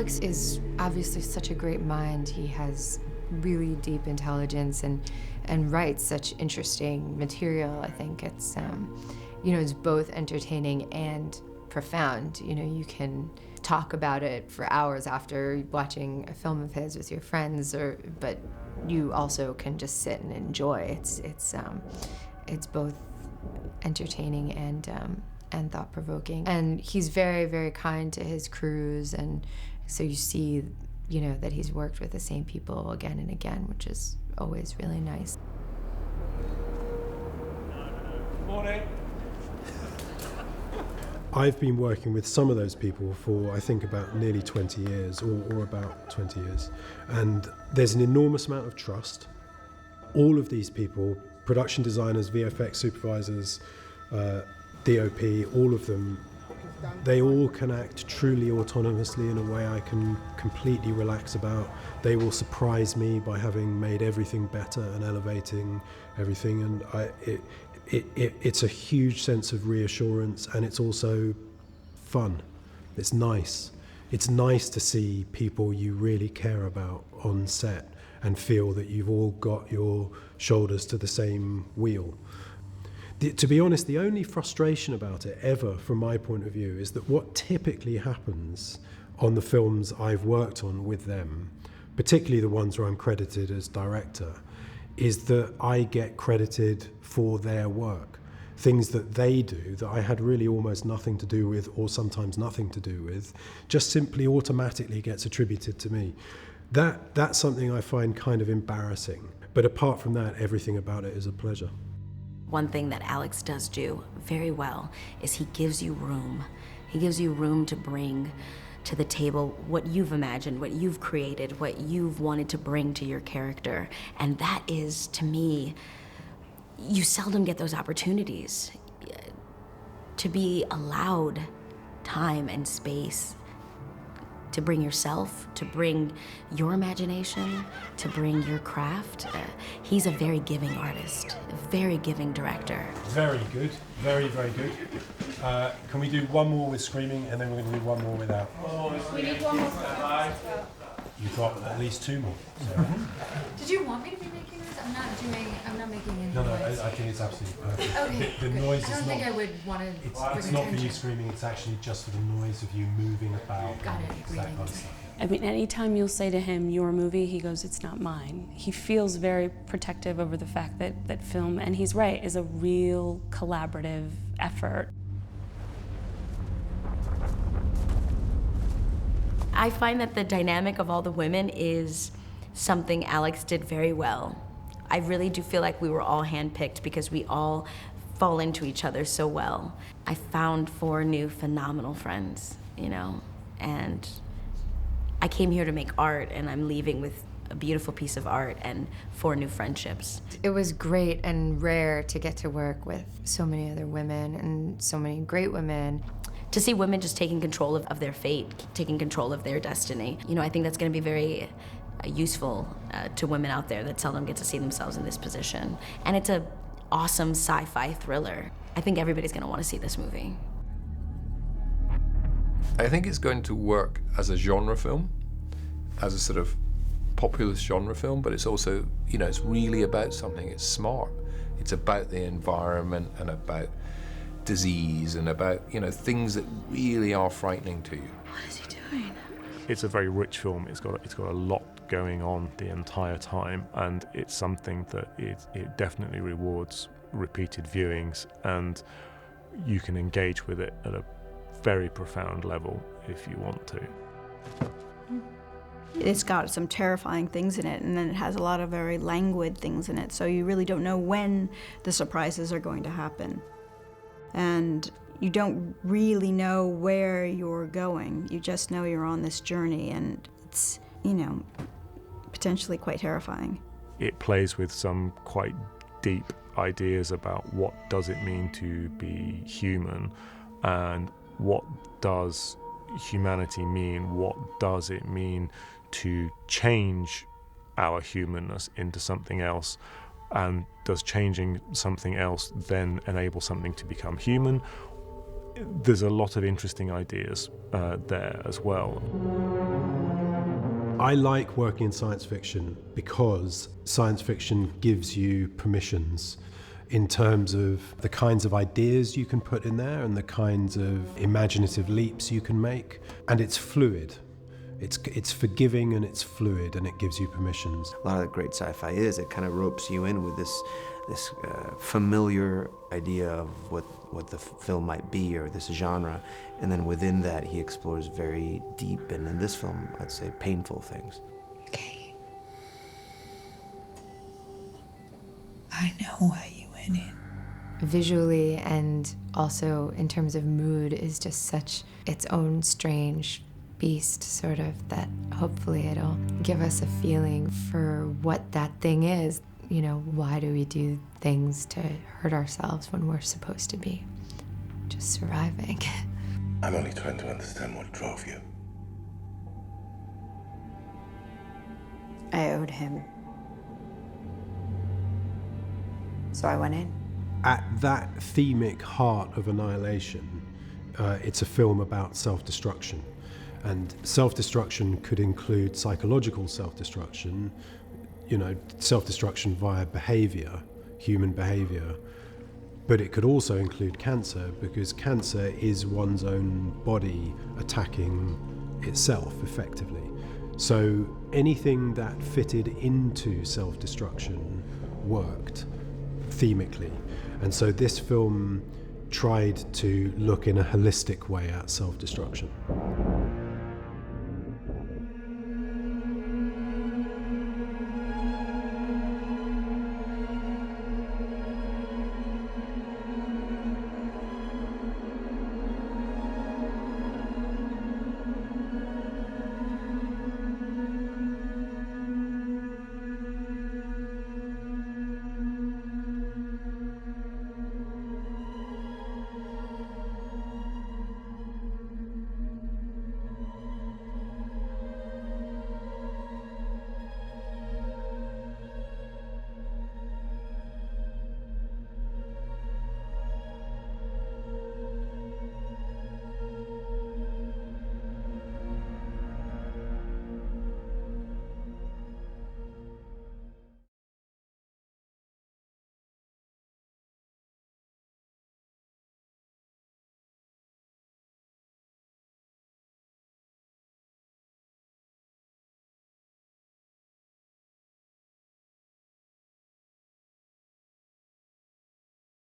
Alex is obviously such a great mind. He has really deep intelligence and writes such interesting material. I think it's, it's both entertaining and profound. You can talk about it for hours after watching a film of his with your friends, but you also can just sit and enjoy. It's both entertaining and thought-provoking. And he's very, very kind to his crews, and so you see, that he's worked with the same people again and again, which is always really nice. Morning. I've been working with some of those people for, I think, about nearly 20 years, or about 20 years. And there's an enormous amount of trust. All of these people, production designers, VFX supervisors, DOP, all of them, they all can act truly autonomously in a way I can completely relax about. They will surprise me by having made everything better and elevating everything. And it's a huge sense of reassurance, and it's also fun. It's nice. It's nice to see people you really care about on set and feel that you've all got your shoulders to the same wheel. To be honest, the only frustration about it ever, from my point of view, is that what typically happens on the films I've worked on with them, particularly the ones where I'm credited as director, is that I get credited for their work. Things that they do that I had really almost nothing to do with, or sometimes nothing to do with, just simply automatically gets attributed to me. That's something I find kind of embarrassing. But apart from that, everything about it is a pleasure. One thing that Alex does do very well is he gives you room. He gives you room to bring to the table what you've imagined, what you've created, what you've wanted to bring to your character. And that is, to me, you seldom get those opportunities to be allowed time and space to bring yourself, to bring your imagination, to bring your craft. He's a very giving artist, a very giving director. Very good, very, very good. Can we do one more with screaming, and then we're going to do one more without? We need one more. You've got at least two more. So. Did you want me to be making this? I'm not making any No, noise. I think it's absolutely perfect. Okay, The good. noise I don't is think not, I would want to it's bring not for you attention. screaming, it's actually just for the noise of you moving about. Got it, That breathing. kind of stuff. I mean, anytime you'll say to him, your movie, he goes, it's not mine. He feels very protective over the fact that film, and he's right, is a real collaborative effort. I find that the dynamic of all the women is something Alex did very well. I really do feel like we were all handpicked because we all fall into each other so well. I found 4 new phenomenal friends, and I came here to make art, and I'm leaving with a beautiful piece of art and 4 new friendships. It was great and rare to get to work with so many other women and so many great women. To see women just taking control of their fate, taking control of their destiny, I think that's going to be very useful to women out there that seldom get to see themselves in this position. And it's an awesome sci-fi thriller. I think everybody's going to want to see this movie. I think it's going to work as a genre film, as a sort of populist genre film, but it's also, it's really about something. It's smart. It's about the environment and about disease and about, things that really are frightening to you. What is he doing? It's a very rich film. It's got a lot going on the entire time, and it's something that it definitely rewards repeated viewings, and you can engage with it at a very profound level if you want to. It's got some terrifying things in it, and then it has a lot of very languid things in it, so you really don't know when the surprises are going to happen. And you don't really know where you're going. You just know you're on this journey, and it's, potentially quite terrifying. It plays with some quite deep ideas about what does it mean to be human, and what does humanity mean, what does it mean to change our humanness into something else, and does changing something else then enable something to become human, there's a lot of interesting ideas there as well. I like working in science fiction because science fiction gives you permissions in terms of the kinds of ideas you can put in there and the kinds of imaginative leaps you can make. And it's fluid. It's forgiving and it's fluid, and it gives you permissions. A lot of the great sci-fi is, it kind of ropes you in with this familiar idea of what the film might be, or this genre, and then within that he explores very deep, and in this film, I'd say painful things. Okay. I know why you went in. Visually and also in terms of mood is just such its own strange beast, sort of, that hopefully it'll give us a feeling for what that thing is. You know, why do we do things to hurt ourselves when we're supposed to be just surviving? I'm only trying to understand what drove you. I owed him. So I went in. At that themic heart of Annihilation, it's a film about self-destruction. And self-destruction could include psychological self-destruction, you know, self-destruction via behavior, human behavior. But it could also include cancer, because cancer is one's own body attacking itself effectively. So anything that fitted into self-destruction worked themically. And so this film tried to look in a holistic way at self-destruction.